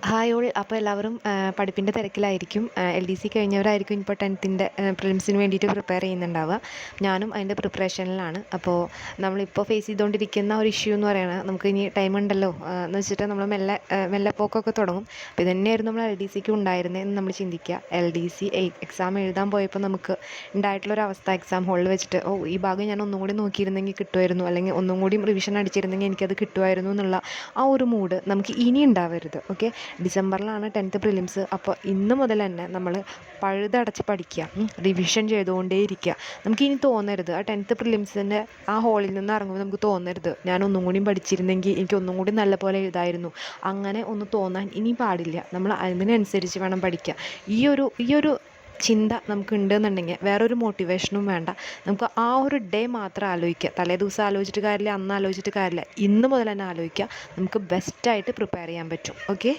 Hi all. അപ്പോൾ എല്ലാവരും പഠിപ്പിൻ്റെ തിരക്കിലായിരിക്കും. LDC കഴിഞ്ഞവരായിരിക്കും ഇപ്പോൾ 10th പ്രിലിംസിന് വേണ്ടിയിട്ട് പ്രിപ്പയർ ചെയ്യുന്നുണ്ടാവുക. ഞാനും അതിൻ്റെ പ്രിപ്പറേഷനിലാണ്. അപ്പോൾ നമ്മളിപ്പോൾ ഫേസ് ചെയ്തുകൊണ്ടിരിക്കുന്ന ഒരു ഇഷ്യൂ എന്ന് പറയുന്നത്, നമുക്ക് ഇനി ടൈം ഉണ്ടല്ലോ എന്ന് വെച്ചിട്ട് നമ്മൾ മെല്ലെ പോക്കൊക്കെ തുടങ്ങും. അപ്പോൾ ഇതുതന്നെയായിരുന്നു നമ്മൾ LDCക്ക് ഉണ്ടായിരുന്നതെന്ന് നമ്മൾ ചിന്തിക്കുക. LDC എക്സാം എഴുതാൻ പോയപ്പോൾ നമുക്ക് ഉണ്ടായിട്ടുള്ളൊരവസ്ഥ, എക്സാം ഹോളിൽ വെച്ചിട്ട് ഈ ഭാഗം ഞാൻ ഒന്നും കൂടി നോക്കിയിരുന്നെങ്കിൽ കിട്ടുമായിരുന്നു, അല്ലെങ്കിൽ ഒന്നും കൂടി റിവിഷൻ അടിച്ചിരുന്നെങ്കിൽ എനിക്കത് കിട്ടുമായിരുന്നു എന്നുള്ള ആ ഒരു മൂഡ് നമുക്ക് ഇനി ഉണ്ടാവരുത്. ഓക്കെ, ഡിസംബറിലാണ് 10th പ്രിലിംസ്. അപ്പോൾ ഇന്ന് മുതൽ തന്നെ നമ്മൾ പഴുതടച്ച് പഠിക്കുക, റിവിഷൻ ചെയ്തുകൊണ്ടേയിരിക്കുക. നമുക്കിനി തോന്നരുത്, ആ 10th പ്രിലിംസിൻ്റെ ആ ഹോളിൽ നിന്ന് ഇറങ്ങുമ്പോൾ നമുക്ക് തോന്നരുത് ഞാൻ ഒന്നും കൂടി പഠിച്ചിരുന്നെങ്കിൽ എനിക്ക് ഒന്നും കൂടി നല്ല പോലെ എഴുതായിരുന്നു. അങ്ങനെ ഒന്നും തോന്നാൻ ഇനി പാടില്ല. നമ്മൾ അതിനനുസരിച്ച് വേണം പഠിക്കുക. ഈ ഒരു ചിന്ത നമുക്ക് ഉണ്ടെന്നുണ്ടെങ്കിൽ വേറൊരു മോട്ടിവേഷനും വേണ്ട. നമുക്ക് ആ ഒരു ഡേ മാത്രം ആലോചിക്കുക. തലേ ദിവസം ആലോചിച്ചിട്ട് കാര്യമില്ല, അന്ന് ആലോചിച്ചിട്ട് കാര്യമില്ല. ഇന്ന് മുതൽ തന്നെ ആലോചിക്കുക. നമുക്ക് ബെസ്റ്റായിട്ട് പ്രിപ്പയർ ചെയ്യാൻ പറ്റും. ഓക്കെ.